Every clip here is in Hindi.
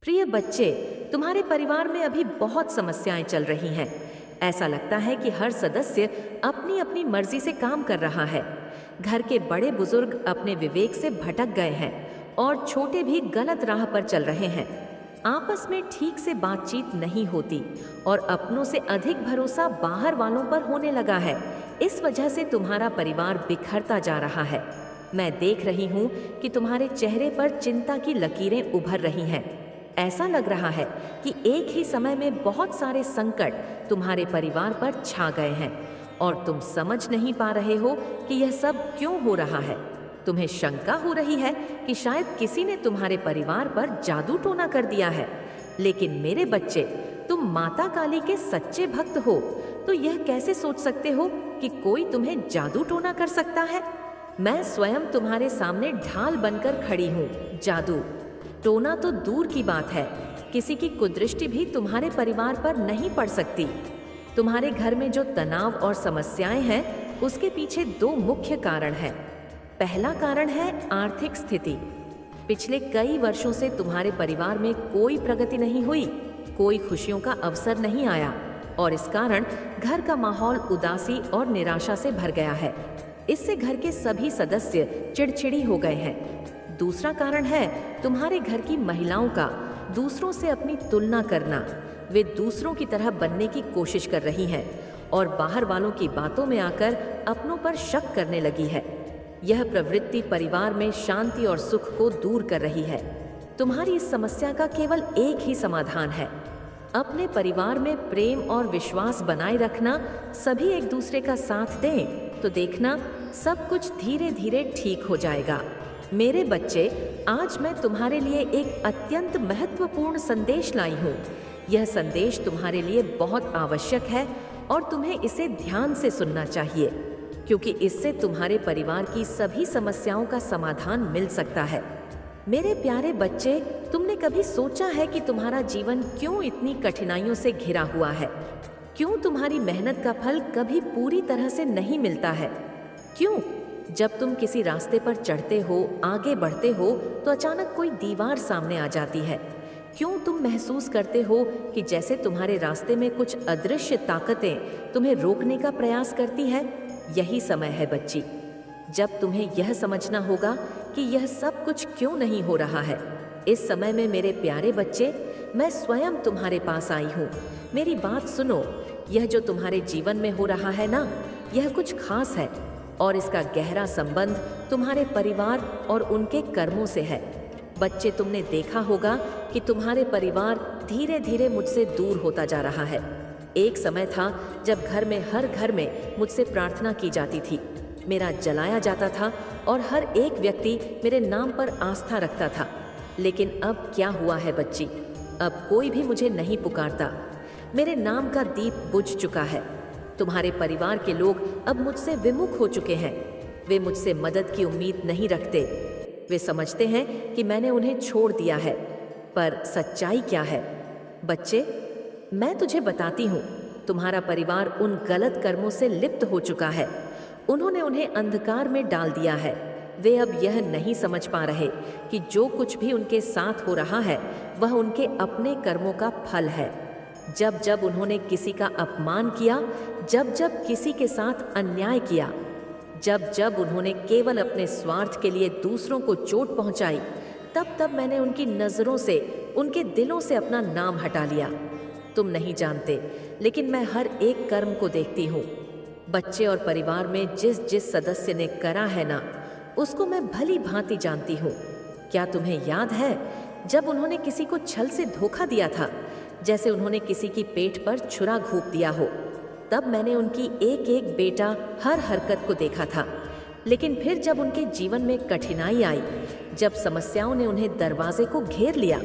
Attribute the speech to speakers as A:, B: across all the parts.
A: प्रिय बच्चे, तुम्हारे परिवार में अभी बहुत समस्याएं चल रही हैं। ऐसा लगता है कि हर सदस्य अपनी अपनी मर्जी से काम कर रहा है। घर के बड़े बुजुर्ग अपने विवेक से भटक गए हैं और छोटे भी गलत राह पर चल रहे हैं। आपस में ठीक से बातचीत नहीं होती और अपनों से अधिक भरोसा बाहर वालों पर होने लगा है। इस वजह से तुम्हारा परिवार बिखरता जा रहा है। मैं देख रही हूँ कि तुम्हारे चेहरे पर चिंता की लकीरें उभर रही हैं। ऐसा लग रहा है कि एक ही समय में बहुत सारे संकट तुम्हारे परिवार पर छा गए हैं और तुम समझ नहीं पा रहे हो कि यह सब क्यों हो रहा है। तुम्हें शंका हो रही है कि शायद किसी ने तुम्हारे परिवार पर जादू टोना कर दिया है। लेकिन मेरे बच्चे, तुम माता काली के सच्चे भक्त हो, तो यह कैसे सोच सकते हो कि कोई तुम्हें जादू टोना कर सकता है। मैं स्वयं तुम्हारे सामने ढाल बनकर खड़ी हूँ। जादू टोना तो दूर की बात है, किसी की कुदृष्टि भी तुम्हारे परिवार पर नहीं पड़ सकती। तुम्हारे घर में जो तनाव और समस्याएं हैं, उसके पीछे दो मुख्य कारण हैं। पहला कारण है आर्थिक स्थिति। पिछले कई वर्षों से तुम्हारे परिवार में कोई प्रगति नहीं हुई, कोई खुशियों का अवसर नहीं आया और इस कारण घर का माहौल उदासी और निराशा से भर गया है। इससे घर के सभी सदस्य चिड़चिड़ी हो गए हैं। दूसरा कारण है तुम्हारे घर की महिलाओं का दूसरों से अपनी तुलना करना। वे दूसरों की तरह बनने की कोशिश कर रही हैं और बाहर वालों की बातों में आकर अपनों पर शक करने लगी है। यह प्रवृत्ति परिवार में शांति और सुख को दूर कर रही है। तुम्हारी इस समस्या का केवल एक ही समाधान है। अपने परिवार में प्रेम और विश्वास बनाए रखना। सभी एक दूसरे का साथ दें तो देखना सब कुछ धीरे धीरे ठीक हो जाएगा। मेरे बच्चे, आज मैं तुम्हारे लिए एक अत्यंत महत्वपूर्ण संदेश लाई हूँ। यह संदेश तुम्हारे लिए बहुत आवश्यक है और तुम्हें इसे ध्यान से सुनना चाहिए, क्योंकि इससे तुम्हारे परिवार की सभी समस्याओं का समाधान मिल सकता है। मेरे प्यारे बच्चे, तुमने कभी सोचा है कि तुम्हारा जीवन क्यों इतनी कठिनाइयों से घिरा हुआ है? क्यों तुम्हारी मेहनत का फल कभी पूरी तरह से नहीं मिलता है? क्यों जब तुम किसी रास्ते पर चढ़ते हो, आगे बढ़ते हो, तो अचानक कोई दीवार सामने आ जाती है? क्यों तुम महसूस करते हो कि जैसे तुम्हारे रास्ते में कुछ अदृश्य ताकतें तुम्हें रोकने का प्रयास करती है? यही समय है बच्ची, जब तुम्हें यह समझना होगा कि यह सब कुछ क्यों नहीं हो रहा है। इस समय में मेरे प्यारे बच्चे, मैं स्वयं तुम्हारे पास आई हूँ। मेरी बात सुनो। यह जो तुम्हारे जीवन में हो रहा है ना, यह कुछ खास है और इसका गहरा संबंध तुम्हारे परिवार और उनके कर्मों से है। बच्चे, तुमने देखा होगा कि तुम्हारे परिवार धीरे धीरे मुझसे दूर होता जा रहा है। एक समय था जब हर घर में मुझसे प्रार्थना की जाती थी, मेरा जलाया जाता था और हर एक व्यक्ति मेरे नाम पर आस्था रखता था। लेकिन अब क्या हुआ है बच्ची? अब कोई भी मुझे नहीं पुकारता। मेरे नाम का दीप बुझ चुका है। तुम्हारे परिवार के लोग अब मुझसे विमुख हो चुके हैं। वे मुझसे मदद की उम्मीद नहीं रखते। वे समझते हैं कि मैंने उन्हें छोड़ दिया है। पर सच्चाई क्या है? बच्चे, मैं तुझे बताती हूँ, तुम्हारा परिवार उन गलत कर्मों से लिप्त हो चुका है। उन्होंने उन्हें अंधकार में डाल दिया है। वे अब यह नहीं समझ पा रहे कि जो कुछ भी उनके साथ हो रहा है वह उनके अपने कर्मों का फल है। जब जब उन्होंने किसी का अपमान किया, जब जब किसी के साथ अन्याय किया, जब जब उन्होंने केवल अपने स्वार्थ के लिए दूसरों को चोट पहुंचाई, तब तब मैंने उनकी नज़रों से, उनके दिलों से अपना नाम हटा लिया। तुम नहीं जानते, लेकिन मैं हर एक कर्म को देखती हूँ। बच्चे और परिवार में जिस जिस सदस्य ने करा है ना, उसको मैं भली भांति जानती हूँ। क्या तुम्हें याद है जब उन्होंने किसी को छल से धोखा दिया था, जैसे उन्होंने किसी की पेट पर छुरा घोंप दिया हो? तब मैंने उनकी एक एक बेटा हर हरकत को देखा था। लेकिन फिर जब उनके जीवन में कठिनाई आई, जब समस्याओं ने उन्हें दरवाजे को घेर लिया,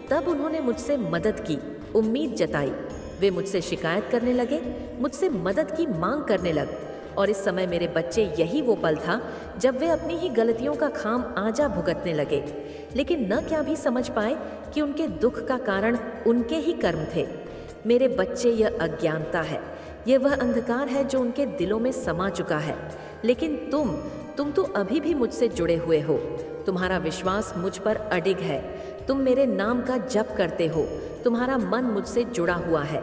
A: तब उन्होंने मुझसे मदद की उम्मीद जताई। वे मुझसे शिकायत करने लगे, मुझसे मदद की मांग करने लगे। और इस समय मेरे बच्चे, यही वो पल था जब वे अपनी ही गलतियों का खाम आजा भुगतने लगे, लेकिन न क्या भी समझ पाए कि उनके दुख का कारण उनके ही कर्म थे। मेरे बच्चे, यह अज्ञानता है, यह वह अंधकार है जो उनके दिलों में समा चुका है। लेकिन तुम तो अभी भी मुझसे जुड़े हुए हो। तुम्हारा विश्वास मुझ पर अडिग है। तुम मेरे नाम का जप करते हो, तुम्हारा मन मुझसे जुड़ा हुआ है।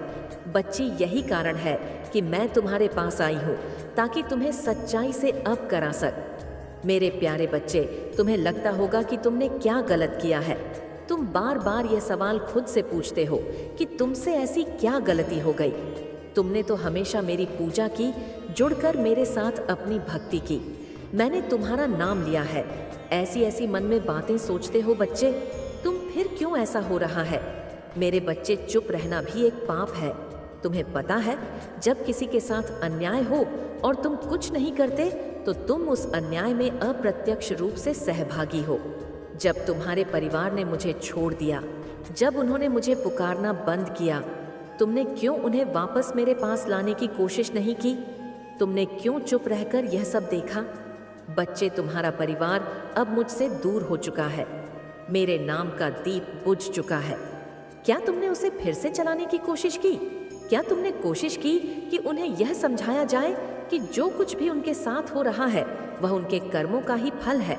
A: बच्ची, यही कारण है कि मैं तुम्हारे पास आई हूँ, ताकि तुम्हें सच्चाई से अब करा सक। मेरे प्यारे बच्चे, तुम्हें लगता होगा कि तुमने क्या गलत किया है। तुम बार बार यह सवाल खुद से पूछते हो कि तुमसे ऐसी क्या गलती हो गई। तुमने तो हमेशा मेरी पूजा की, जुड़कर मेरे साथ अपनी भक्ति की। मैंने तुम्हारा नाम लिया है। ऐसी ऐसी मन में बातें सोचते हो बच्चे, तुम फिर क्यों ऐसा हो रहा है? मेरे बच्चे, चुप रहना भी एक पाप है। तुम्हें पता है, जब किसी के साथ अन्याय हो और तुम कुछ नहीं करते, तो तुम उस अन्याय में अप्रत्यक्ष रूप से सहभागी हो। जब तुम्हारे परिवार ने मुझे छोड़ दिया, जब उन्होंने मुझे पुकारना बंद किया, तुमने क्यों उन्हें वापस मेरे पास लाने की कोशिश नहीं की? तुमने क्यों चुप रहकर यह सब देखा? बच्चे, तुम्हारा परिवार अब मुझसे दूर हो चुका है। मेरे नाम का दीप बुझ चुका है। क्या तुमने उसे फिर से जलाने की कोशिश की? क्या तुमने कोशिश की कि उन्हें यह समझाया जाए कि जो कुछ भी उनके साथ हो रहा है वह उनके कर्मों का ही फल है?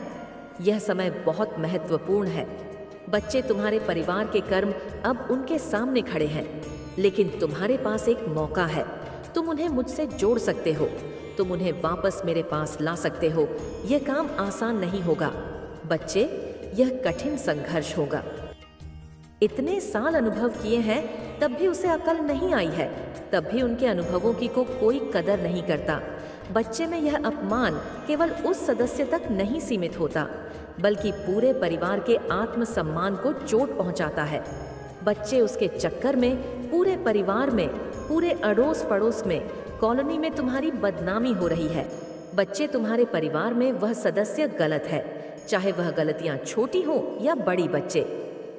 A: यह समय बहुत महत्वपूर्ण है। बच्चे, तुम्हारे परिवार के कर्म अब उनके सामने खड़े हैं, लेकिन तुम्हारे पास एक मौका है। तुम उन्हें मुझसे जोड़ सकते हो, तुम उन्हें वापस मेरे पास ला सकते हो। यह काम आसान नहीं होगा बच्चे, यह कठिन संघर्ष होगा। इतने साल अनुभव किए हैं, तब भी उसे अकल नहीं आई है। तब भी उनके अनुभवों की को कोई कदर नहीं करता। बच्चे में यह अपमान केवल उस सदस्य तक नहीं सीमित होता, बल्कि पूरे परिवार के आत्मसम्मान को चोट पहुंचाता है। बच्चे, उसके चक्कर में पूरे परिवार में, पूरे अड़ोस पड़ोस में, कॉलोनी में तुम्हारी बदनामी हो रही है। बच्चे, तुम्हारे परिवार में वह सदस्य गलत है, चाहे वह गलतियां छोटी हो या बड़ी। बच्चे,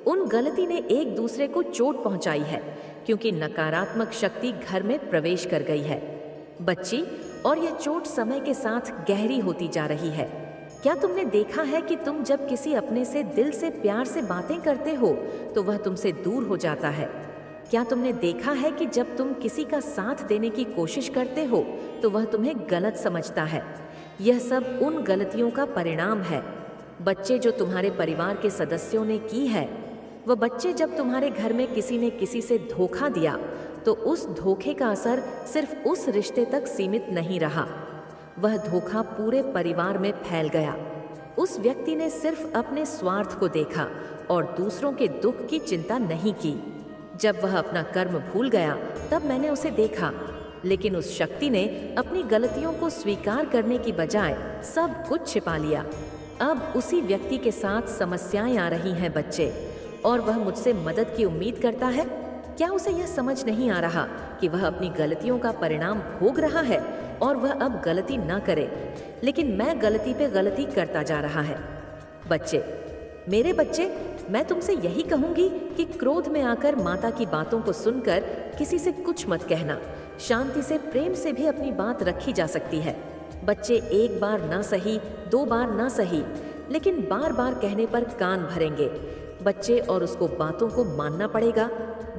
A: उन गलती ने एक दूसरे को चोट पहुंचाई है, क्योंकि नकारात्मक शक्ति घर में प्रवेश कर गई है। बच्ची, और यह चोट समय के साथ गहरी होती जा रही है। क्या तुमने देखा है कि तुम जब किसी अपने से दिल से प्यार से बातें करते हो तो वह तुमसे दूर हो जाता है? क्या तुमने देखा है कि जब तुम किसी का साथ देने की कोशिश करते हो तो वह तुम्हें गलत समझता है? यह सब उन गलतियों का परिणाम है बच्चे, जो तुम्हारे परिवार के सदस्यों ने की है। वह बच्चे, जब तुम्हारे घर में किसी ने किसी से धोखा दिया तो उस धोखे का असर सिर्फ उस रिश्ते तक सीमित नहीं रहा, वह धोखा पूरे परिवार में फैल गया। उस व्यक्ति ने सिर्फ अपने स्वार्थ को देखा और दूसरों के दुख की चिंता नहीं की। जब वह अपना कर्म भूल गया, तब मैंने उसे देखा, लेकिन उस शक्ति ने अपनी गलतियों को स्वीकार करने की बजाय सब कुछ छिपा लिया। अब उसी व्यक्ति के साथ समस्याएं आ रही हैं बच्चे, और वह मुझसे मदद की उम्मीद करता है। क्या उसे यह समझ नहीं आ रहा कि वह अपनी गलतियों का परिणाम भोग रहा है और वह अब गलती ना करे, लेकिन मैं गलती पे गलती करता जा रहा है? बच्चे, मेरे बच्चे, मैं तुमसे यही कहूंगी कि क्रोध में आकर माता की बातों को सुनकर किसी से कुछ मत कहना। शांति से, प्रेम से भी अपनी बात रखी जा सकती है। बच्चे, एक बार ना सही, दो बार ना सही, लेकिन बार बार कहने पर कान भरेंगे बच्चे, और उसको बातों को मानना पड़ेगा।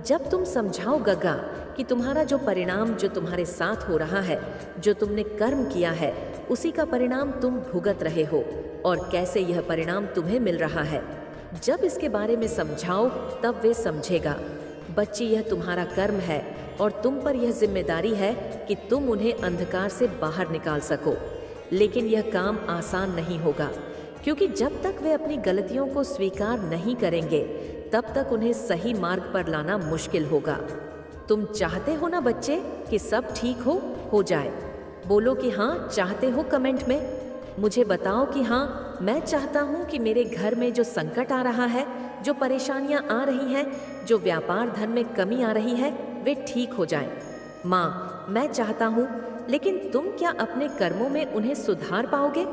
A: जब तुम समझाओ गग्गा कि तुम्हारा जो परिणाम जो तुम्हारे साथ हो रहा है, जो तुमने कर्म किया है, उसी का परिणाम तुम भुगत रहे हो, और कैसे यह परिणाम तुम्हें मिल रहा है, जब इसके बारे में समझाओ तब वे समझेगा। बच्ची, यह तुम्हारा कर्म है और तुम पर यह जिम्मेदारी है कि तुम उन्हें अंधकार से बाहर निकाल सको। लेकिन यह काम आसान नहीं होगा, क्योंकि जब तक वे अपनी गलतियों को स्वीकार नहीं करेंगे, तब तक उन्हें सही मार्ग पर लाना मुश्किल होगा। तुम चाहते हो ना बच्चे कि सब ठीक हो जाए? बोलो कि हाँ चाहते हो कमेंट में। मुझे बताओ कि हाँ, मैं चाहता हूँ कि मेरे घर में जो संकट आ रहा है, जो परेशानियाँ आ रही हैं, जो व्यापार धन में कमी आ रही है, वे ठीक हो जाएं। माँ, मैं चाहता हूँ, लेकिन तुम क्या अपने कर्मों में उन्हें सुधार पाओगे?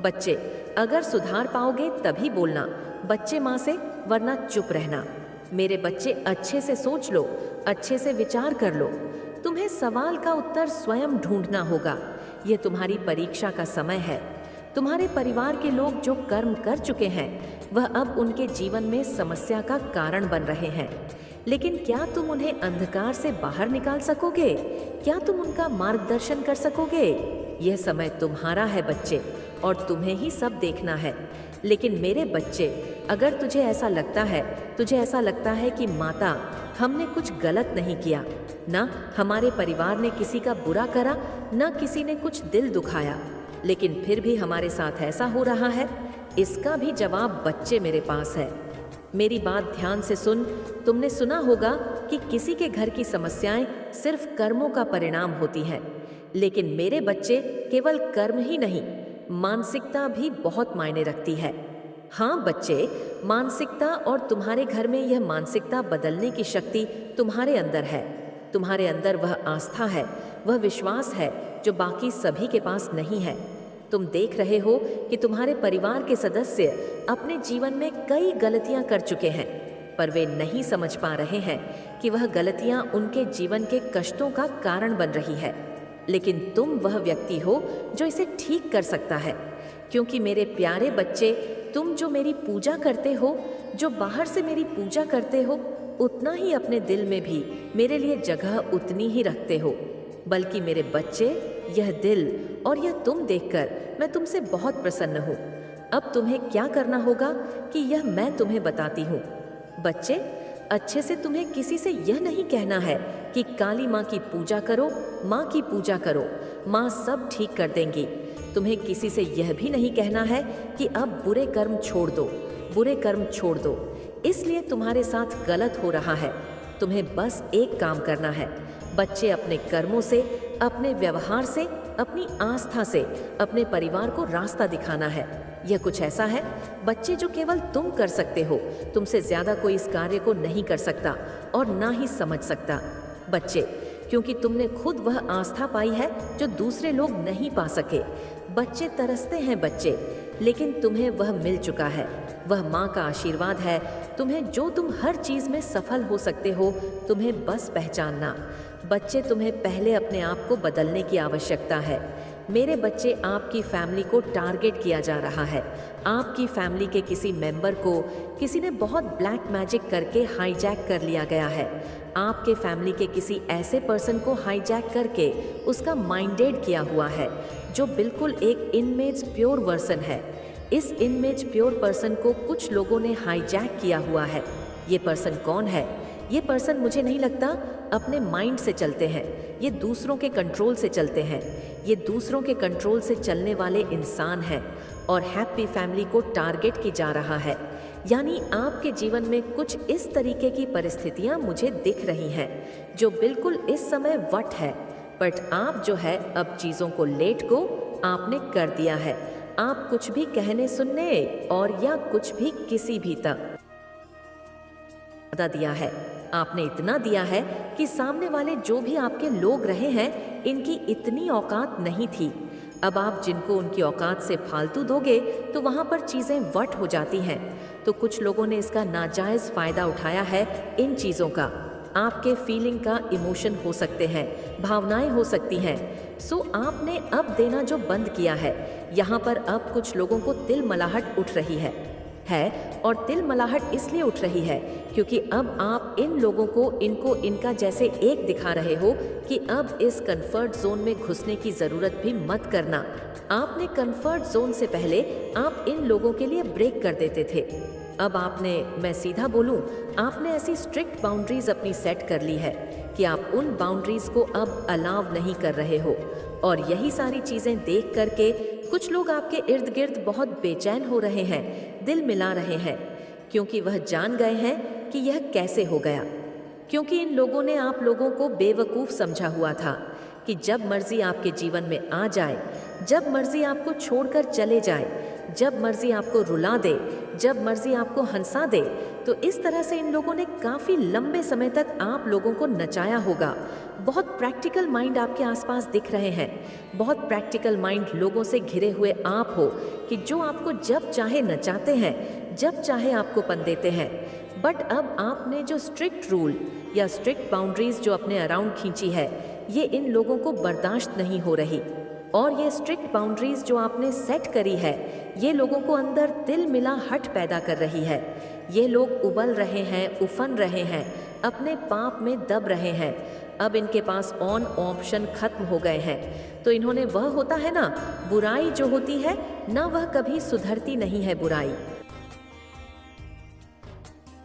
A: बच्चे, अगर सुधार पाओगे तभी बोलना बच्चे माँ से, वरना चुप रहना। मेरे बच्चे, अच्छे से सोच लो, अच्छे से विचार कर लो। तुम्हें सवाल का उत्तर स्वयं ढूंढना होगा। यह तुम्हारी परीक्षा का समय है। तुम्हारे परिवार के लोग जो कर्म कर चुके हैं, वह अब उनके जीवन में समस्या का कारण बन रहे हैं। लेकिन क्या तुम उन्हें अंधकार से बाहर निकाल सकोगे? क्या तुम उनका मार्गदर्शन कर सकोगे? यह समय तुम्हारा है बच्चे, और तुम्हें ही सब देखना है। लेकिन मेरे बच्चे, अगर तुझे ऐसा लगता है कि माता, हमने कुछ गलत नहीं किया, ना हमारे परिवार ने किसी का बुरा करा, ना किसी ने कुछ दिल दुखाया, लेकिन फिर भी हमारे साथ ऐसा हो रहा है, इसका भी जवाब बच्चे मेरे पास है। मेरी बात ध्यान से सुन। तुमने सुना होगा कि किसी के घर की समस्याएं सिर्फ कर्मों का परिणाम होती हैं, लेकिन मेरे बच्चे, केवल कर्म ही नहीं, मानसिकता भी बहुत मायने रखती है। हाँ बच्चे, मानसिकता, और तुम्हारे घर में यह मानसिकता बदलने की शक्ति तुम्हारे अंदर है। तुम्हारे अंदर वह आस्था है, वह विश्वास है जो बाकी सभी के पास नहीं है। तुम देख रहे हो कि तुम्हारे परिवार के सदस्य अपने जीवन में कई गलतियां कर चुके हैं, पर वे नहीं समझ पा रहे हैं कि वह गलतियां उनके जीवन के कष्टों का कारण बन रही है। लेकिन तुम वह व्यक्ति हो जो इसे ठीक कर सकता है, क्योंकि मेरे प्यारे बच्चे, तुम जो मेरी पूजा करते हो, जो बाहर से मेरी पूजा करते हो, उतना ही अपने दिल में भी मेरे लिए जगह उतनी ही रखते हो। बल्कि मेरे बच्चे, यह दिल और यह तुम देखकर मैं तुमसे बहुत प्रसन्न हूँ। अब तुम्हें क्या करना होगा कि यह मैं तुम्हें बताती हूँ। बच्चे, अच्छे से तुम्हें किसी से यह नहीं कहना है कि काली माँ की पूजा करो, माँ की पूजा करो, माँ सब ठीक कर देंगी। तुम्हें किसी से यह भी नहीं कहना है कि अब बुरे कर्म छोड़ दो, बुरे कर्म छोड़ दो, इसलिए तुम्हारे साथ गलत हो रहा है। तुम्हें बस एक काम करना है। बच्चे, अपने कर्मों से, अपने व्यवहार से, अपनी आस्था से अपने परिवार को रास्ता दिखाना है। यह कुछ ऐसा है बच्चे जो केवल तुम कर सकते हो। तुमसे ज्यादा कोई इस कार्य को नहीं कर सकता और ना ही समझ सकता। बच्चे, क्योंकि तुमने खुद वह आस्था पाई है जो दूसरे लोग नहीं पा सके। बच्चे तरसते हैं बच्चे, लेकिन तुम्हें वह मिल चुका है। वह माँ का आशीर्वाद है तुम्हें, जो तुम हर चीज में सफल हो सकते हो। तुम्हें बस पहचानना। बच्चे, तुम्हें पहले अपने आप को बदलने की आवश्यकता है। मेरे बच्चे, आपकी फैमिली को टारगेट किया जा रहा है। आपकी फैमिली के किसी मेंबर को किसी ने बहुत ब्लैक मैजिक करके हाईजैक कर लिया गया है। आपके फैमिली के किसी ऐसे पर्सन को हाईजैक करके उसका माइंडेड किया हुआ है, जो बिल्कुल एक इनमेज प्योर वर्सन है। इस इनमेज प्योर पर्सन को कुछ लोगों ने हाईजैक किया हुआ है। ये पर्सन कौन है? ये पर्सन, मुझे नहीं लगता, अपने माइंड से चलते हैं। ये दूसरों के कंट्रोल से चलते हैं। ये दूसरों के कंट्रोल से चलने वाले इंसान हैं और हैप्पी फैमिली को टारगेट की जा रहा है। यानी आपके जीवन में कुछ इस तरीके की परिस्थितियां मुझे दिख रही हैं जो बिल्कुल इस समय वट है, बट आप जो है अब चीज़ों को लेट गो आपने कर दिया है। आप कुछ भी कहने सुनने और या कुछ भी किसी भी तक दिया है। आपने इतना दिया है कि सामने वाले जो भी आपके लोग रहे हैं, इनकी इतनी औकात नहीं थी। अब आप जिनको उनकी औकात से फालतू दोगे तो वहां पर चीजें वट हो जाती हैं। तो कुछ लोगों ने इसका नाजायज फायदा उठाया है इन चीजों का। आपके फीलिंग का इमोशन हो सकते हैं, भावनाएं हो सकती हैं। सो आपने अब देना जो बंद किया है। यहाँ पर अब कुछ लोगों को तिलमलाहट उठ रही है और तिलमलाहट इसलिए उठ रही है क्योंकि अब आप इन लोगों को इनको इनका जैसे एक दिखा रहे हो कि अब इस कंफर्ट जोन में घुसने की ज़रूरत भी मत करना। आपने कंफर्ट जोन से पहले आप इन लोगों के लिए ब्रेक कर देते थे। अब आपने, मैं सीधा बोलूं, आपने ऐसी स्ट्रिक्ट बाउंड्रीज अपनी सेट कर ली है कि आप उन बाउंड्रीज को अब अलाव नहीं कर रहे हो। और यही सारी चीज़ें देख करके कुछ लोग आपके इर्द गिर्द बहुत बेचैन हो रहे हैं, दिल मिला रहे हैं, क्योंकि वह जान गए हैं कि यह कैसे हो गया। क्योंकि इन लोगों ने आप लोगों को बेवकूफ़ समझा हुआ था कि जब मर्जी आपके जीवन में आ जाए, जब मर्जी आपको छोड़कर चले जाए, जब मर्जी आपको रुला दे, जब मर्जी आपको हंसा दे, तो इस तरह से इन लोगों ने काफ़ी लंबे समय तक आप लोगों को नचाया होगा। बहुत प्रैक्टिकल माइंड आपके आसपास दिख रहे हैं, बहुत प्रैक्टिकल माइंड लोगों से घिरे हुए आप हो कि जो आपको जब चाहे नचाते हैं, जब चाहे आपको पन देते हैं। बट अब आपने जो स्ट्रिक्ट रूल या स्ट्रिक्ट बाउंड्रीज जो अपने अराउंड खींची है, ये इन लोगों को बर्दाश्त नहीं हो रही। और ये स्ट्रिक्ट बाउंड्रीज जो आपने सेट करी है, ये लोगों को अंदर तिल मिला हट पैदा कर रही है। ये लोग उबल रहे हैं, उफन रहे हैं, अपने पाप में दब रहे हैं। अब इनके पास ऑन ऑप्शन खत्म हो गए हैं। तो इन्होंने, वह होता है ना, बुराई जो होती है ना, वह कभी सुधरती नहीं है बुराई।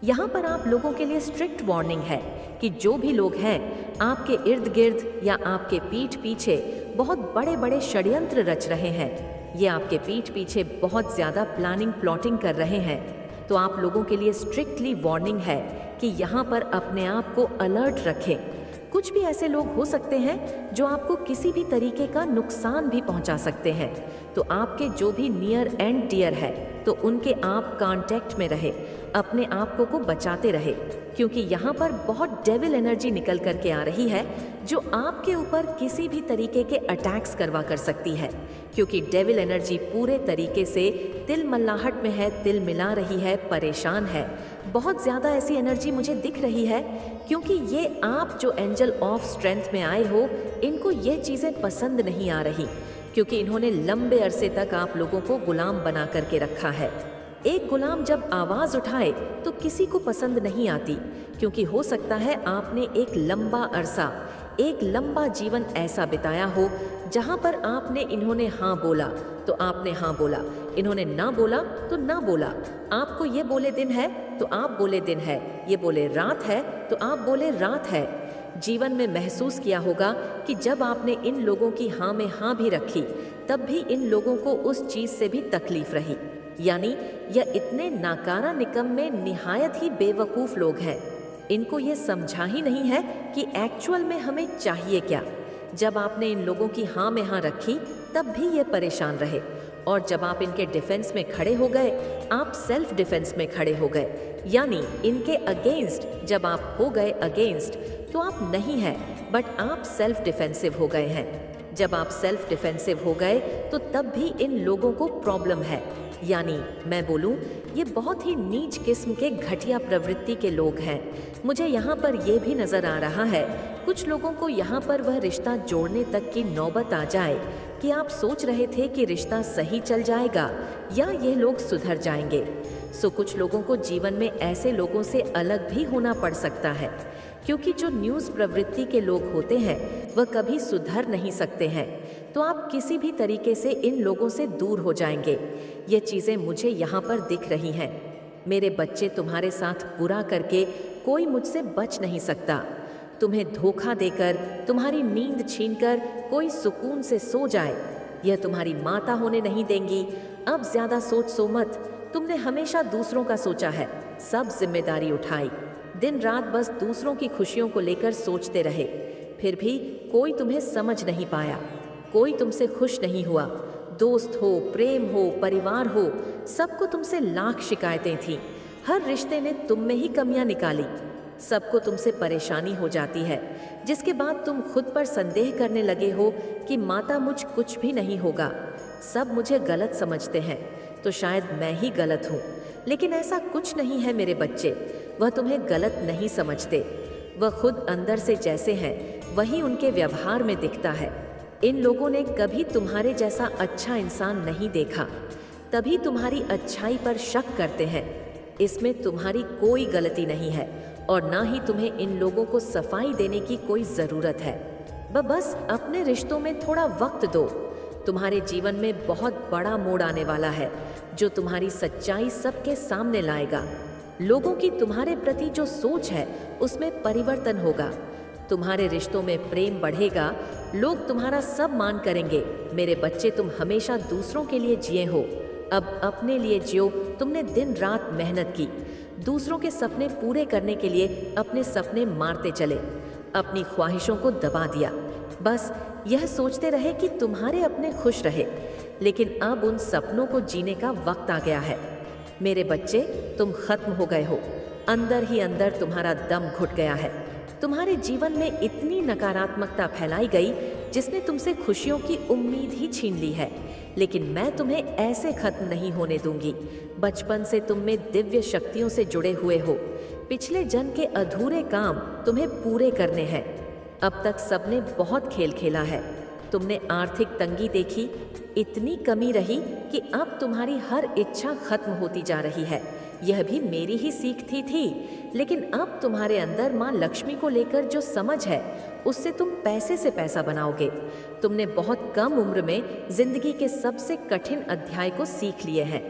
A: यहाँ पर आप लोगों के लिए स्ट्रिक्ट वार्निंग है कि जो भी लोग हैं आपके इर्द गिर्द या आपके पीठ पीछे बहुत बड़े बड़े षड्यंत्र रच रहे हैं, ये आपके पीठ पीछे बहुत ज़्यादा प्लानिंग प्लॉटिंग कर रहे हैं, तो आप लोगों के लिए स्ट्रिक्टली वार्निंग है कि यहाँ पर अपने आप को अलर्ट रखें। कुछ भी ऐसे लोग हो सकते हैं जो आपको किसी भी तरीके का नुकसान भी पहुंचा सकते हैं, तो आपके जो भी नियर एंड डियर है तो उनके आप कांटेक्ट में रहे, अपने आप को बचाते रहे, क्योंकि यहाँ पर बहुत डेविल एनर्जी निकल करके आ रही है जो आपके ऊपर किसी भी तरीके के अटैक्स करवा कर सकती है, क्योंकि डेविल एनर्जी पूरे तरीके से तिलमिलाहट में है, तिल मिला रही है, परेशान है। बहुत ज़्यादा ऐसी एनर्जी मुझे दिख रही है, क्योंकि ये आप जो एंजल ऑफ स्ट्रेंथ में आए हो, इनको ये चीज़ें पसंद नहीं आ रही, क्योंकि इन्होंने लंबे अरसे तक आप लोगों को गुलाम बना करके रखा है। एक गुलाम जब आवाज़ उठाए तो किसी को पसंद नहीं आती, क्योंकि हो सकता है आपने एक लंबा अरसा, एक लंबा जीवन ऐसा बिताया हो जहाँ पर आपने, इन्होंने हाँ बोला तो आपने हाँ बोला, इन्होंने ना बोला तो ना बोला, आपको ये बोले दिन है तो आप बोले दिन है, ये बोले रात है तो आप बोले रात है। जीवन में महसूस किया होगा कि जब आपने इन लोगों की हाँ में हाँ भी रखी, तब भी इन लोगों को उस चीज़ से भी तकलीफ रही। यानी यह इतने नाकारा निकम्मे, निहायत ही बेवकूफ़ लोग हैं। इनको ये समझा ही नहीं है कि एक्चुअल में हमें चाहिए क्या। जब आपने इन लोगों की हाँ में हाँ रखी, तब भी ये परेशान रहे, और जब आप इनके डिफेंस में खड़े हो गए, आप सेल्फ डिफेंस में खड़े हो गए, यानी इनके अगेंस्ट जब आप हो गए अगेंस्ट, तो आप नहीं हैं बट आप सेल्फ डिफेंसिव हो गए हैं। जब आप सेल्फ डिफेंसिव हो गए तो तब भी इन लोगों को प्रॉब्लम है, यानी मैं बोलूं ये बहुत ही नीच किस्म के घटिया प्रवृत्ति के लोग हैं। मुझे यहाँ पर यह भी नज़र आ रहा है कुछ लोगों को यहाँ पर वह रिश्ता जोड़ने तक की नौबत आ जाए कि आप सोच रहे थे कि रिश्ता सही चल जाएगा या ये लोग सुधर जाएंगे। सो कुछ लोगों को जीवन में ऐसे लोगों से अलग भी होना पड़ सकता है, क्योंकि जो न्यूज़ प्रवृत्ति के लोग होते हैं वह कभी सुधर नहीं सकते हैं, तो आप किसी भी तरीके से इन लोगों से दूर हो जाएंगे। ये चीज़ें मुझे यहाँ पर दिख रही हैं। मेरे बच्चे, तुम्हारे साथ बुरा करके कोई मुझसे बच नहीं सकता। तुम्हें धोखा देकर, तुम्हारी नींद छीनकर कोई सुकून से सो जाए, यह तुम्हारी माता होने नहीं देंगी। अब ज़्यादा सोच मत। तुमने हमेशा दूसरों का सोचा है, सब जिम्मेदारी उठाई, दिन रात बस दूसरों की खुशियों को लेकर सोचते रहे, फिर भी कोई तुम्हें समझ नहीं पाया, कोई तुमसे खुश नहीं हुआ। दोस्त हो, प्रेम हो, परिवार हो, सबको तुमसे लाख शिकायतें थीं। हर रिश्ते ने तुम में ही कमियां निकाली, सबको तुमसे परेशानी हो जाती है, जिसके बाद तुम खुद पर संदेह करने लगे हो कि माता मुझ कुछ भी नहीं होगा, सब मुझे गलत समझते हैं, तो शायद मैं ही गलत हूँ। लेकिन ऐसा कुछ नहीं है मेरे बच्चे, वह तुम्हें गलत नहीं समझते। वह खुद अंदर से जैसे हैं वही उनके व्यवहार में दिखता है। इन लोगों ने कभी तुम्हारे जैसा अच्छा इंसान नहीं देखा, तभी तुम्हारी अच्छाई पर शक करते हैं। इसमें तुम्हारी कोई गलती नहीं है और ना ही तुम्हें इन लोगों को सफाई देने की कोई ज़रूरत है। बस अपने रिश्तों में थोड़ा वक्त दो। तुम्हारे जीवन में बहुत बड़ा मोड़ आने वाला है जो तुम्हारी सच्चाई सबके सामने लाएगा। लोगों की तुम्हारे प्रति जो सोच है उसमें परिवर्तन होगा। तुम्हारे रिश्तों में प्रेम बढ़ेगा, लोग तुम्हारा सब मान करेंगे। मेरे बच्चे, तुम हमेशा दूसरों के लिए जिए हो, अब अपने लिए जियो। तुमने दिन रात मेहनत की, दूसरों के सपने पूरे करने के लिए अपने सपने मारते चले, अपनी ख्वाहिशों को दबा दिया, बस यह सोचते रहे कि तुम्हारे अपने खुश रहे। लेकिन अब उन सपनों को जीने का वक्त आ गया है। मेरे बच्चे, तुम खत्म हो गए हो, अंदर ही अंदर तुम्हारा दम घुट गया है। तुम्हारे जीवन में इतनी नकारात्मकता फैलाई गई जिसने तुमसे खुशियों की उम्मीद ही छीन ली है। लेकिन मैं तुम्हें ऐसे खत्म नहीं होने दूंगी। बचपन से तुम में दिव्य शक्तियों से जुड़े हुए हो, पिछले जन्म के अधूरे काम तुम्हें पूरे करने हैं। अब तक सबने बहुत खेल खेला है, तुमने आर्थिक तंगी देखी, इतनी कमी रही कि अब तुम्हारी हर इच्छा खत्म होती जा रही है। यह भी मेरी ही सीख थी, लेकिन अब तुम्हारे अंदर माँ लक्ष्मी को लेकर जो समझ है उससे तुम पैसे से पैसा बनाओगे। तुमने बहुत कम उम्र में जिंदगी के सबसे कठिन अध्याय को सीख लिए हैं।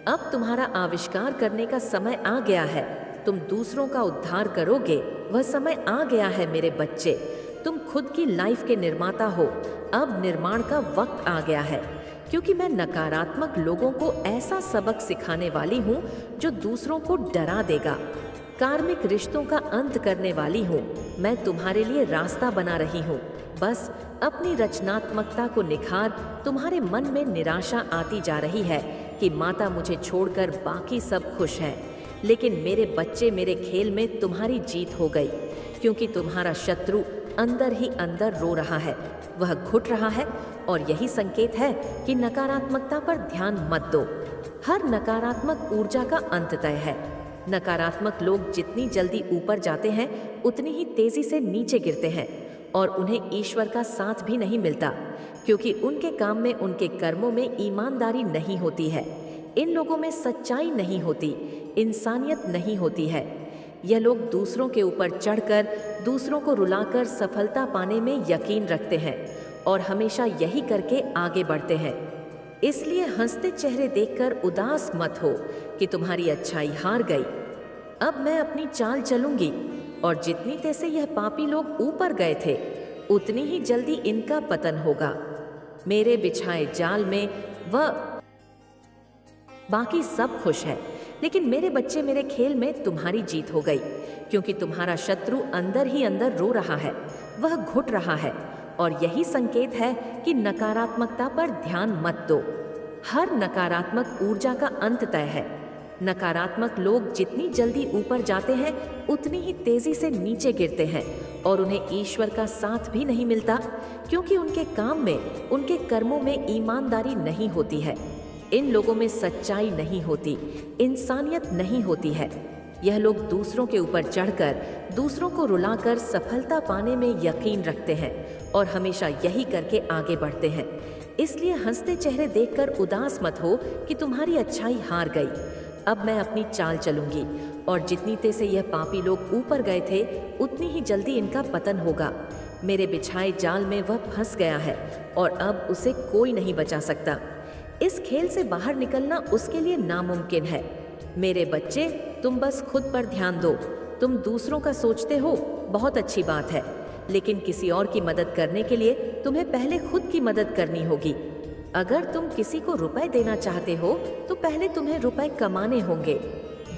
A: अब तुम्हारा आविष्कार करने का समय आ गया है। तुम दूसरों का उद्धार करोगे, वह समय आ गया है मेरे बच्चे। तुम खुद की लाइफ के निर्माता हो। अब निर्माण का वक्त आ गया है, क्योंकि मैं नकारात्मक लोगों को ऐसा सबक सिखाने वाली हूँ जो दूसरों को डरा देगा। कार्मिक रिश्तों का अंत करने वाली हूँ। मैं तुम्हारे लिए रास्ता बना रही हूँ। बस अपनी रचनात्मकता को निखार। तुम्हारे मन में निराशा आती जा रही है कि माता मुझे छोड़कर बाकी सब खुश हैं, लेकिन मेरे बच्चे, मेरे खेल में तुम्हारी जीत हो गई, क्योंकि तुम्हारा शत्रु अंदर ही अंदर रो रहा है, वह घुट रहा है, और यही संकेत है कि नकारात्मकता पर ध्यान मत दो। हर नकारात्मक ऊर्जा का अंत तय है। नकारात्मक लोग जितनी जल्दी ऊपर जाते हैं उतनी ही तेजी से नीचे गिरते हैं, और उन्हें ईश्वर का साथ भी नहीं मिलता, क्योंकि उनके काम में, उनके कर्मों में ईमानदारी नहीं होती है। इन लोगों में सच्चाई नहीं होती, इंसानियत नहीं होती है। यह लोग दूसरों के ऊपर चढ़कर, दूसरों को रुलाकर सफलता पाने में यकीन रखते हैं, और हमेशा यही करके आगे बढ़ते हैं। इसलिए हंसते चेहरे देखकर उदास मत हो कि तुम्हारी अच्छाई हार गई। अब मैं अपनी चाल चलूंगी, और जितनी तेज से यह पापी लोग ऊपर गए थे उतनी ही जल्दी इनका पतन होगा। मेरे बिछाए जाल में वह बाकी सब खुश है, लेकिन मेरे बच्चे, मेरे खेल में तुम्हारी जीत हो गई, क्योंकि तुम्हारा शत्रु अंदर ही अंदर रो रहा है, वह घुट रहा है, और यही संकेत है कि नकारात्मकता पर ध्यान मत दो। हर नकारात्मक ऊर्जा का अंत तय है। नकारात्मक लोग जितनी जल्दी ऊपर जाते हैं उतनी ही तेजी से नीचे गिरते हैं, और उन्हें ईश्वर का साथ भी नहीं मिलता, क्योंकि उनके काम में, उनके कर्मों में ईमानदारी नहीं होती है। इन लोगों में सच्चाई नहीं होती, इंसानियत नहीं होती है। यह लोग दूसरों के ऊपर चढ़कर, दूसरों को रुलाकर सफलता पाने में यकीन रखते हैं, और हमेशा यही करके आगे बढ़ते हैं। इसलिए हंसते चेहरे देखकर उदास मत हो कि तुम्हारी अच्छाई हार गई। अब मैं अपनी चाल चलूंगी, और जितनी तेज से यह पापी लोग ऊपर गए थे उतनी ही जल्दी इनका पतन होगा। मेरे बिछाए जाल में वह फंस गया है, और अब उसे कोई नहीं बचा सकता। इस खेल से बाहर निकलना उसके लिए नामुमकिन है। मेरे बच्चे, तुम बस खुद पर ध्यान दो। तुम दूसरों का सोचते हो, बहुत अच्छी बात है, लेकिन किसी और की मदद करने के लिए तुम्हें पहले खुद की मदद करनी होगी। अगर तुम किसी को रुपए देना चाहते हो तो पहले तुम्हें रुपए कमाने होंगे।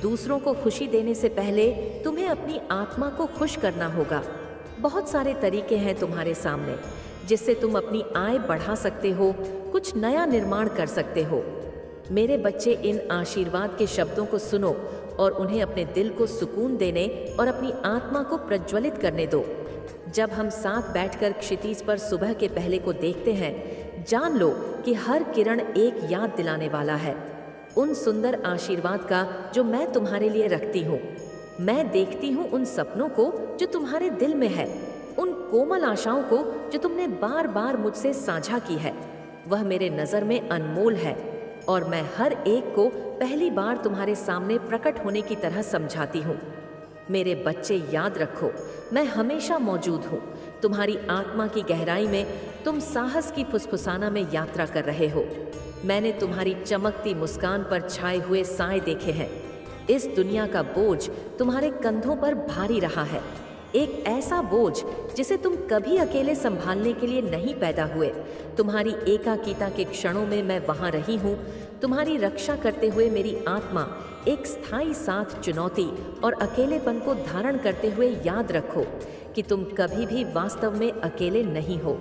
A: दूसरों को खुशी देने से पहले तुम्हें अपनी आत्मा को खुश करना होगा। बहुत सारे तरीके हैं तुम्हारे सामने जिससे तुम अपनी आय बढ़ा सकते हो, कुछ नया निर्माण कर सकते हो। मेरे बच्चे, इन आशीर्वाद के शब्दों को सुनो और उन्हें अपने दिल को सुकून देने और अपनी आत्मा को प्रज्वलित करने दो। जब हम साथ बैठकर क्षितिज पर सुबह के पहले को देखते हैं, जान लो कि हर किरण एक याद दिलाने वाला है उन सुंदर आशीर्वाद का जो मैं तुम्हारे लिए रखती हूँ। मैं देखती हूँ उन सपनों को जो तुम्हारे दिल में है, उन कोमल आशाओं को जो तुमने बार बार मुझसे साझा की है। वह मेरे नज़र में अनमोल है और मैं हर एक को पहली बार तुम्हारे सामने प्रकट होने की तरह समझाती हूँ। मेरे बच्चे, याद रखो, मैं हमेशा मौजूद हूँ। तुम्हारी आत्मा की गहराई में तुम साहस की फुसफुसाना में यात्रा कर रहे हो। मैंने तुम्हारी चमकती मुस्कान पर छाए हुए साए देखे हैं। इस दुनिया का बोझ तुम्हारे कंधों पर भारी रहा है, एक ऐसा बोझ जिसे तुम कभी अकेले संभालने के लिए नहीं पैदा हुए। तुम्हारी एकाकीता के क्षणों में मैं वहां रही हूँ। तुम्हारी रक्षा करते हुए मेरी आत्मा एक स्थायी साथ चुनौती और अकेलेपन को धारण करते हुए याद रखो कि तुम कभी भी वास्तव में अकेले नहीं हो।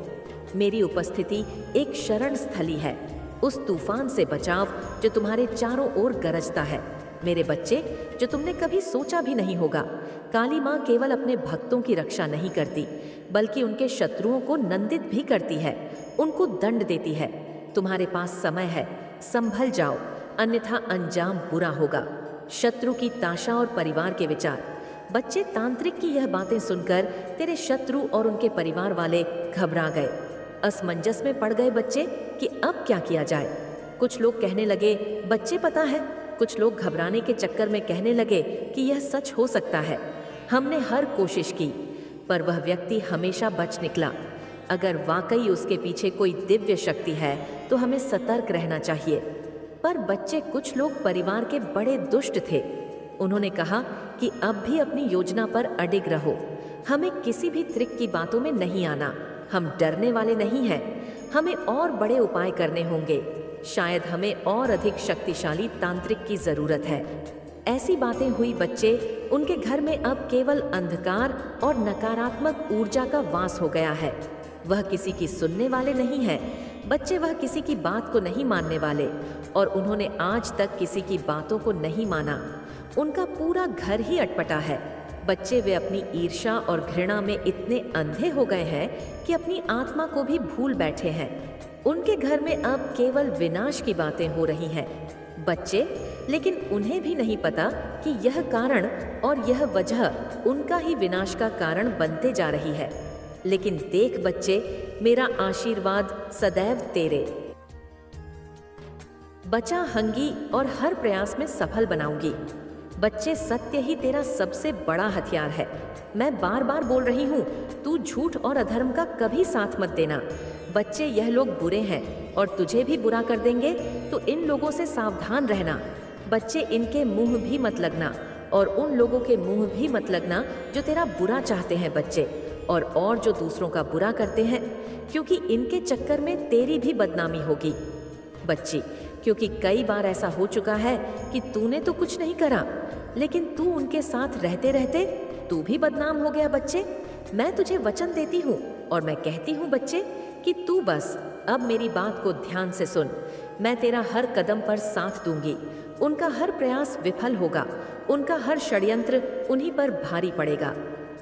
A: मेरी उपस्थिति एक शरण स्थली है, उस तूफान से बचाव जो तुम्हारे चारों ओर गरजता है। मेरे बच्चे, जो तुमने कभी सोचा भी नहीं होगा, काली माँ केवल अपने भक्तों की रक्षा नहीं करती बल्कि उनके शत्रुओं को नंदित भी करती है, उनको दंड देती है। तुम्हारे पास समय है, संभल जाओ, अन्यथा अंजाम बुरा होगा। शत्रु की ताशा और परिवार के विचार। बच्चे, तांत्रिक की यह बातें सुनकर तेरे शत्रु और उनके परिवार वाले घबरा गए, असमंजस में पड़ गए बच्चे कि अब क्या किया जाए। कुछ लोग कहने लगे, बच्चे पता है, कुछ लोग घबराने के चक्कर में कहने लगे कि यह सच हो सकता है। हमने हर कोशिश की, पर वह व्यक्ति हमेशा बच निकला। अगर वाकई उसके पीछे कोई दिव्य शक्ति है तो हमें सतर्क रहना चाहिए। पर बच्चे, कुछ लोग परिवार के बड़े दुष्ट थे। उन्होंने कहा कि अब भी अपनी योजना पर अडिग रहो, हमें किसी भी ट्रिक की बातों में नहीं आना, हम डरने वाले नहीं हैं, हमें और बड़े उपाय करने होंगे, शायद हमें और अधिक शक्तिशाली तांत्रिक की जरूरत है। ऐसी बातें हुई बच्चे, उनके घर में अब केवल अंधकार और नकारात्मक ऊर्जा का वास हो गया है। वह किसी की सुनने वाले नहीं है बच्चे, वह किसी की बात को नहीं मानने वाले, और उन्होंने आज तक किसी की बातों को नहीं माना। उनका पूरा घर ही अटपटा है। बच्चे, वे अपनी ईर्ष्या और घृणा में इतने अंधे हो गए हैं कि अपनी आत्मा को भी भूल बैठे हैं। उनके घर में अब केवल विनाश की बातें हो रही हैं। बच्चे, लेकिन उन्हें भी नहीं पता कि यह कारण और यह वजह उनका ही विनाश का कारण बनते जा रही है। लेकिन देख बच्चे, मेरा आशीर्वाद सदैव तेरे। बचा हंगी और हर प्रयास में सफल बनाऊंगी। बच्चे, सत्य ही तेरा सबसे बड़ा हथियार है। मैं बार बार बोल रही हूँ, तू झूठ और अधर्म का कभी साथ मत देना। बच्चे, यह लोग बुरे हैं और तुझे भी बुरा कर देंगे, तो इन लोगों से सावधान रहना। बच्चे, इनके मुंह भी मत लगना और उन लोगों के मुंह भी मत लगना जो तेरा बुरा चाहते हैं बच्चे, और जो दूसरों का बुरा करते हैं, क्योंकि इनके चक्कर में तेरी भी बदनामी होगी। बच्ची, क्योंकि कई बार ऐसा हो चुका है कि तूने तो कुछ नहीं करा, लेकिन तू उनके साथ रहते रहते तू भी बदनाम हो गया। बच्चे, मैं तुझे वचन देती हूँ और मैं कहती हूँ बच्चे कि तू बस अब मेरी बात को ध्यान से सुन। मैं तेरा हर कदम पर साथ दूंगी। उनका हर प्रयास विफल होगा, उनका हर षड्यंत्र उन्हीं पर भारी पड़ेगा।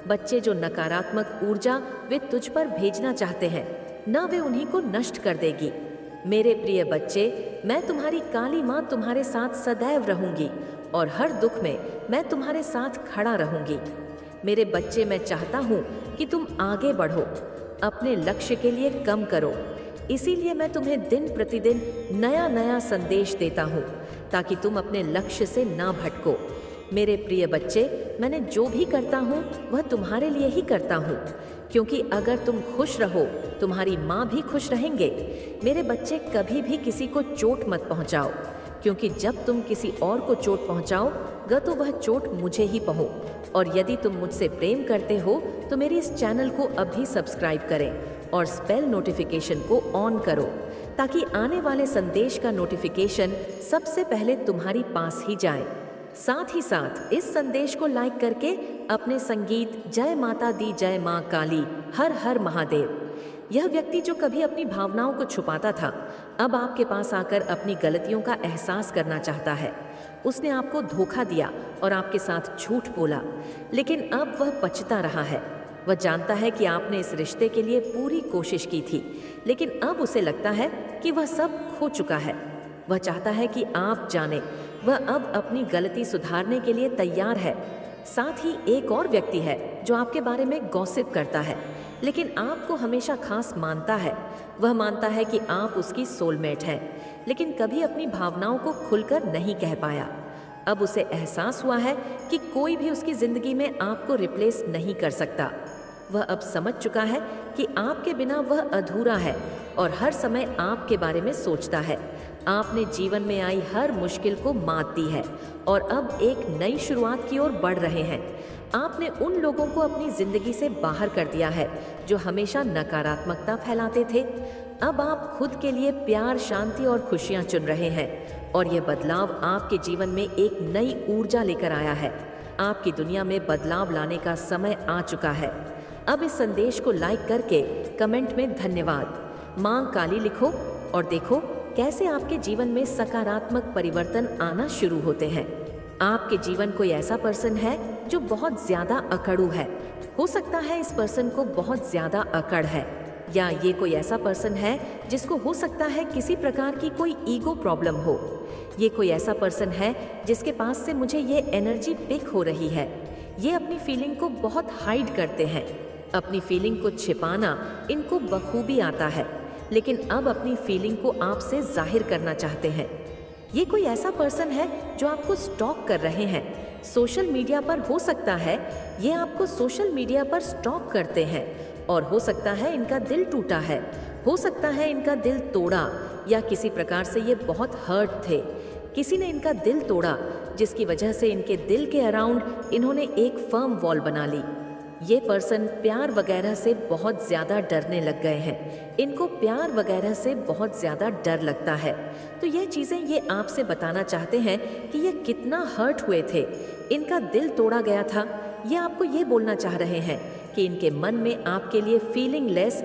A: बच्चे, जो नकारात्मक ऊर्जा वे तुझ पर भेजना चाहते हैं, न वे उन्हीं को नष्ट कर देगी। मेरे प्रिय बच्चे, मैं तुम्हारी काली माँ तुम्हारे साथ सदैव रहूंगी और हर दुख में मैं तुम्हारे साथ खड़ा रहूंगी। मेरे बच्चे, मैं चाहता हूँ कि तुम आगे बढ़ो, अपने लक्ष्य के लिए कम करो। इसीलिए मैं तुम्हें दिन प्रतिदिन नया नया संदेश देता हूँ ताकि तुम अपने लक्ष्य से ना भटको। मेरे प्रिय बच्चे, मैंने जो भी करता हूँ वह तुम्हारे लिए ही करता हूँ, क्योंकि अगर तुम खुश रहो तुम्हारी माँ भी खुश रहेंगे। मेरे बच्चे, कभी भी किसी को चोट मत पहुँचाओ, क्योंकि जब तुम किसी और को चोट पहुँचाओगे तो वह चोट मुझे ही पहो। और यदि तुम मुझसे प्रेम करते हो तो मेरे इस चैनल को अभी सब्सक्राइब करें और स्पेल नोटिफिकेशन को ऑन करो, ताकि आने वाले संदेश का नोटिफिकेशन सबसे पहले तुम्हारी पास ही जाए। साथ ही साथ इस संदेश को लाइक करके अपने संगीत जय माता दी, जय माँ काली, हर हर महादेव। यह व्यक्ति जो कभी अपनी भावनाओं को छुपाता था, अब आपके पास आकर अपनी गलतियों का एहसास करना चाहता है। उसने आपको धोखा दिया और आपके साथ झूठ बोला, लेकिन अब वह पछता रहा है। वह जानता है कि आपने इस रिश्ते के लिए पूरी कोशिश की थी, लेकिन अब उसे लगता है कि वह सब खो चुका है। वह चाहता है कि आप जानें, वह अब अपनी गलती सुधारने के लिए तैयार है। साथ ही एक और व्यक्ति है जो आपके बारे में गॉसिप करता है, लेकिन आपको हमेशा खास मानता है। वह मानता है कि आप उसकी सोलमेट हैं, लेकिन कभी अपनी भावनाओं को खुलकर नहीं कह पाया। अब उसे एहसास हुआ है कि कोई भी उसकी जिंदगी में आपको रिप्लेस नहीं कर सकता। वह अब समझ चुका है कि आपके बिना वह अधूरा है और हर समय आपके बारे में सोचता है। आपने जीवन में आई हर मुश्किल को मात दी है और अब एक नई शुरुआत की ओर बढ़ रहे हैं। आपने उन लोगों को अपनी जिंदगी से बाहर कर दिया है जो हमेशा नकारात्मकता फैलाते थे। अब आप खुद के लिए प्यार, शांति और खुशियां चुन रहे हैं और यह बदलाव आपके जीवन में एक नई ऊर्जा लेकर आया है। आपकी दुनिया में बदलाव लाने का समय आ चुका है। अब इस संदेश को लाइक करके कमेंट में धन्यवाद मां काली लिखो और देखो कैसे आपके जीवन में सकारात्मक परिवर्तन आना शुरू होते हैं। आपके जीवन कोई ऐसा पर्सन है जो बहुत ज्यादा अकड़ू है। हो सकता है इस पर्सन को बहुत ज्यादा अकड़ है, या ये कोई ऐसा पर्सन है जिसको हो सकता है किसी प्रकार की कोई ईगो प्रॉब्लम हो। ये कोई ऐसा पर्सन है जिसके पास से मुझे ये एनर्जी पिक हो रही है। ये अपनी फीलिंग को बहुत हाइड करते हैं। अपनी फीलिंग को छिपाना इनको बखूबी आता है, लेकिन अब अपनी फीलिंग को आपसे जाहिर करना चाहते हैं। ये कोई ऐसा पर्सन है जो आपको स्टॉक कर रहे हैं। सोशल मीडिया पर हो सकता है ये आपको सोशल मीडिया पर स्टॉक करते हैं, और हो सकता है इनका दिल टूटा है, हो सकता है इनका दिल तोड़ा, या किसी प्रकार से ये बहुत हर्ट थे। किसी ने इनका दिल तोड़ा जिसकी वजह से इनके दिल के अराउंड इन्होंने एक फर्म वॉल बना ली। ये पर्सन प्यार वगैरह से बहुत ज़्यादा डरने लग गए हैं। इनको प्यार वगैरह से बहुत ज़्यादा डर लगता है। तो ये चीज़ें ये आपसे बताना चाहते हैं कि ये कितना हर्ट हुए थे, इनका दिल तोड़ा गया था। ये आपको ये बोलना चाह रहे हैं कि इनके मन में आपके लिए फीलिंगलेस